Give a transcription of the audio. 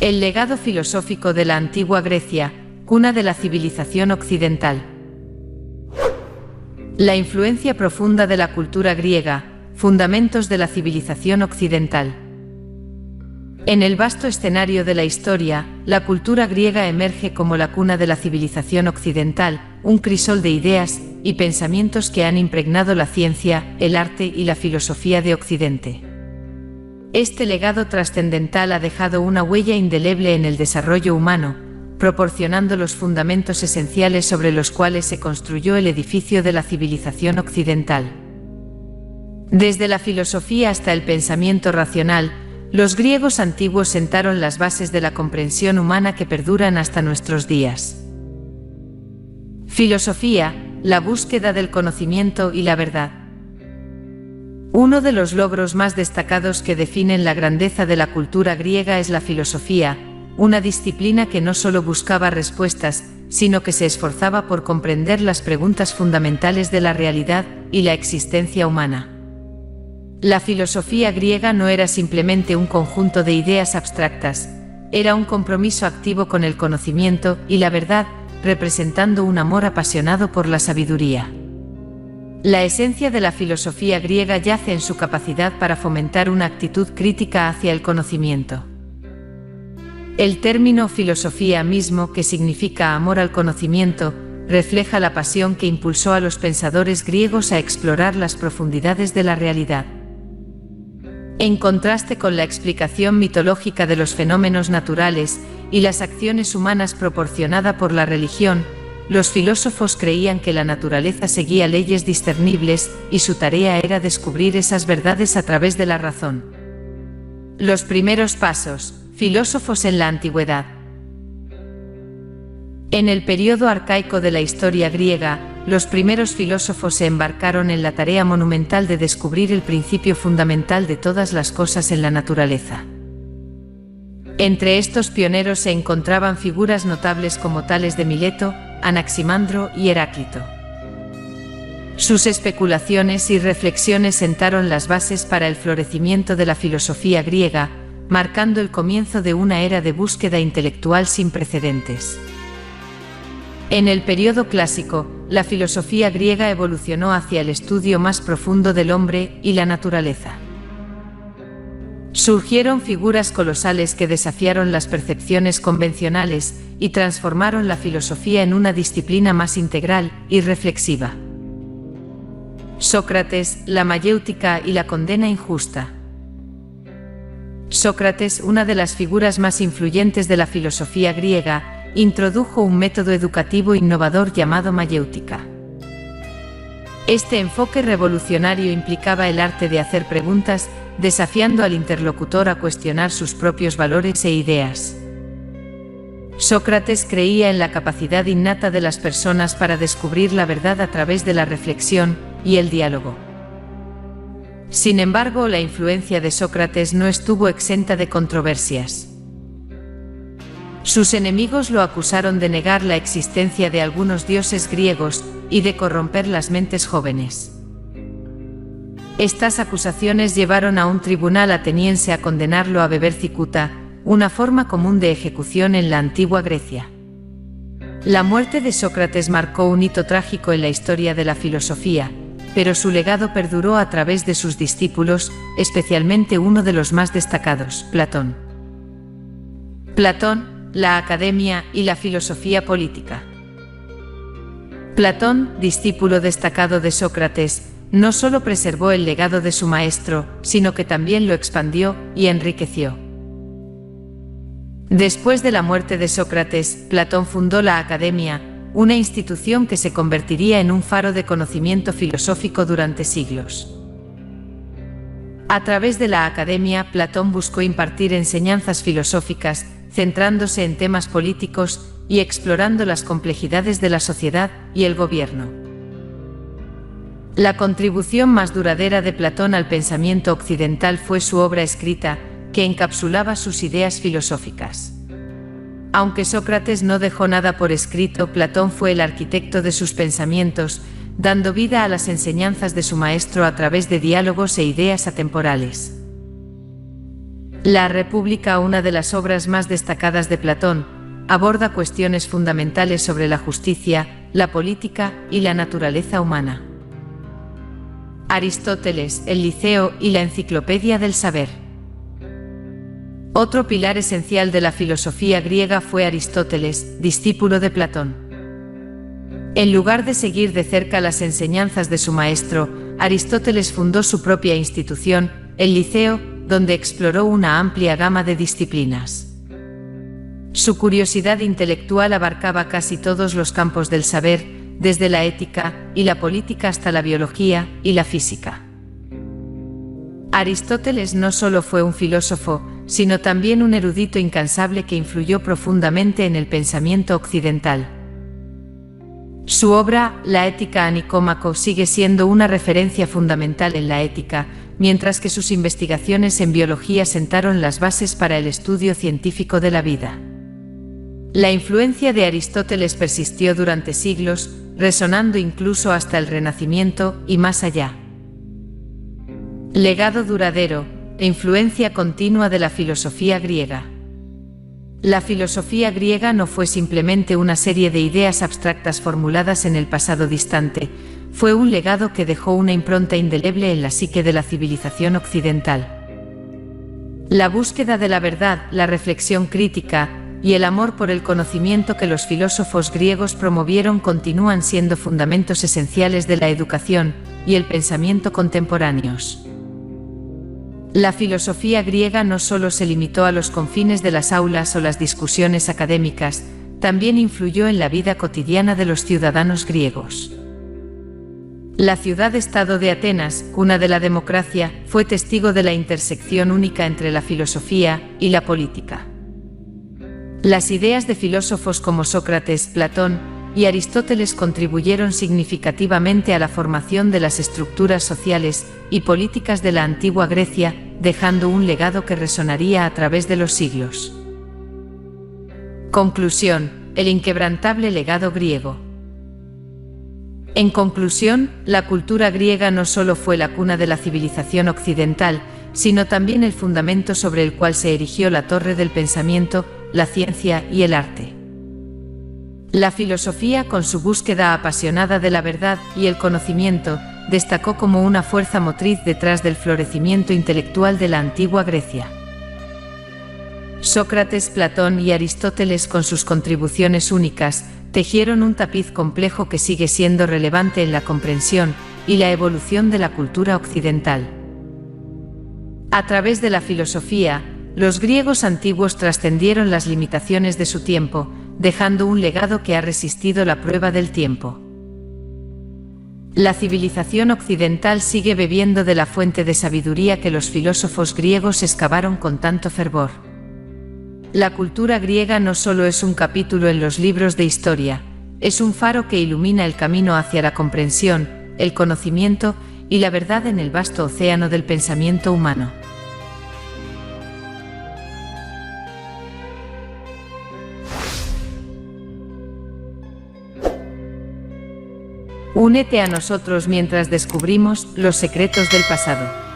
El legado filosófico de la antigua Grecia, cuna de la civilización occidental. La influencia profunda de la cultura griega, fundamentos de la civilización occidental. En el vasto escenario de la historia, la cultura griega emerge como la cuna de la civilización occidental, un crisol de ideas y pensamientos que han impregnado la ciencia, el arte y la filosofía de Occidente. Este legado trascendental ha dejado una huella indeleble en el desarrollo humano, proporcionando los fundamentos esenciales sobre los cuales se construyó el edificio de la civilización occidental. Desde la filosofía hasta el pensamiento racional, los griegos antiguos sentaron las bases de la comprensión humana que perduran hasta nuestros días. Filosofía, la búsqueda del conocimiento y la verdad. Uno de los logros más destacados que definen la grandeza de la cultura griega es la filosofía, una disciplina que no solo buscaba respuestas, sino que se esforzaba por comprender las preguntas fundamentales de la realidad y la existencia humana. La filosofía griega no era simplemente un conjunto de ideas abstractas, era un compromiso activo con el conocimiento y la verdad, representando un amor apasionado por la sabiduría. La esencia de la filosofía griega yace en su capacidad para fomentar una actitud crítica hacia el conocimiento. El término filosofía mismo, que significa amor al conocimiento, refleja la pasión que impulsó a los pensadores griegos a explorar las profundidades de la realidad. En contraste con la explicación mitológica de los fenómenos naturales y las acciones humanas proporcionada por la religión, los filósofos creían que la naturaleza seguía leyes discernibles y su tarea era descubrir esas verdades a través de la razón. Los primeros pasos, filósofos en la antigüedad. En el período arcaico de la historia griega, los primeros filósofos se embarcaron en la tarea monumental de descubrir el principio fundamental de todas las cosas en la naturaleza. Entre estos pioneros se encontraban figuras notables como Tales de Mileto, Anaximandro y Heráclito. Sus especulaciones y reflexiones sentaron las bases para el florecimiento de la filosofía griega, marcando el comienzo de una era de búsqueda intelectual sin precedentes. En el período clásico, la filosofía griega evolucionó hacia el estudio más profundo del hombre y la naturaleza. Surgieron figuras colosales que desafiaron las percepciones convencionales y transformaron la filosofía en una disciplina más integral y reflexiva. Sócrates, la mayéutica y la condena injusta. Sócrates, una de las figuras más influyentes de la filosofía griega, introdujo un método educativo innovador llamado mayéutica. Este enfoque revolucionario implicaba el arte de hacer preguntas, desafiando al interlocutor a cuestionar sus propios valores e ideas. Sócrates creía en la capacidad innata de las personas para descubrir la verdad a través de la reflexión y el diálogo. Sin embargo, la influencia de Sócrates no estuvo exenta de controversias. Sus enemigos lo acusaron de negar la existencia de algunos dioses griegos y de corromper las mentes jóvenes. Estas acusaciones llevaron a un tribunal ateniense a condenarlo a beber cicuta, una forma común de ejecución en la antigua Grecia. La muerte de Sócrates marcó un hito trágico en la historia de la filosofía, pero su legado perduró a través de sus discípulos, especialmente uno de los más destacados, Platón. Platón, la academia y la filosofía política. Platón, discípulo destacado de Sócrates, no solo preservó el legado de su maestro, sino que también lo expandió y enriqueció. Después de la muerte de Sócrates, Platón fundó la Academia, una institución que se convertiría en un faro de conocimiento filosófico durante siglos. A través de la Academia, Platón buscó impartir enseñanzas filosóficas, centrándose en temas políticos y explorando las complejidades de la sociedad y el gobierno. La contribución más duradera de Platón al pensamiento occidental fue su obra escrita, que encapsulaba sus ideas filosóficas. Aunque Sócrates no dejó nada por escrito, Platón fue el arquitecto de sus pensamientos, dando vida a las enseñanzas de su maestro a través de diálogos e ideas atemporales. La República, una de las obras más destacadas de Platón, aborda cuestiones fundamentales sobre la justicia, la política y la naturaleza humana. Aristóteles, el Liceo y la Enciclopedia del Saber. Otro pilar esencial de la filosofía griega fue Aristóteles, discípulo de Platón. En lugar de seguir de cerca las enseñanzas de su maestro, Aristóteles fundó su propia institución, el Liceo, donde exploró una amplia gama de disciplinas. Su curiosidad intelectual abarcaba casi todos los campos del saber, desde la ética y la política hasta la biología y la física. Aristóteles no solo fue un filósofo, sino también un erudito incansable que influyó profundamente en el pensamiento occidental. Su obra, La Ética a Nicómaco, sigue siendo una referencia fundamental en la ética, mientras que sus investigaciones en biología sentaron las bases para el estudio científico de la vida. La influencia de Aristóteles persistió durante siglos, resonando incluso hasta el Renacimiento y más allá. Legado duradero e influencia continua de la filosofía griega. La filosofía griega no fue simplemente una serie de ideas abstractas formuladas en el pasado distante, fue un legado que dejó una impronta indeleble en la psique de la civilización occidental. La búsqueda de la verdad, la reflexión crítica y el amor por el conocimiento que los filósofos griegos promovieron continúan siendo fundamentos esenciales de la educación y el pensamiento contemporáneos. La filosofía griega no solo se limitó a los confines de las aulas o las discusiones académicas, también influyó en la vida cotidiana de los ciudadanos griegos. La ciudad-estado de Atenas, cuna de la democracia, fue testigo de la intersección única entre la filosofía y la política. Las ideas de filósofos como Sócrates, Platón y Aristóteles contribuyeron significativamente a la formación de las estructuras sociales y políticas de la antigua Grecia, dejando un legado que resonaría a través de los siglos. Conclusión: el inquebrantable legado griego. En conclusión, la cultura griega no solo fue la cuna de la civilización occidental, sino también el fundamento sobre el cual se erigió la torre del pensamiento, la ciencia y el arte. La filosofía, con su búsqueda apasionada de la verdad y el conocimiento, destacó como una fuerza motriz detrás del florecimiento intelectual de la antigua Grecia. Sócrates, Platón y Aristóteles, con sus contribuciones únicas, tejieron un tapiz complejo que sigue siendo relevante en la comprensión y la evolución de la cultura occidental. A través de la filosofía, los griegos antiguos trascendieron las limitaciones de su tiempo, dejando un legado que ha resistido la prueba del tiempo. La civilización occidental sigue bebiendo de la fuente de sabiduría que los filósofos griegos excavaron con tanto fervor. La cultura griega no solo es un capítulo en los libros de historia, es un faro que ilumina el camino hacia la comprensión, el conocimiento y la verdad en el vasto océano del pensamiento humano. Únete a nosotros mientras descubrimos los secretos del pasado.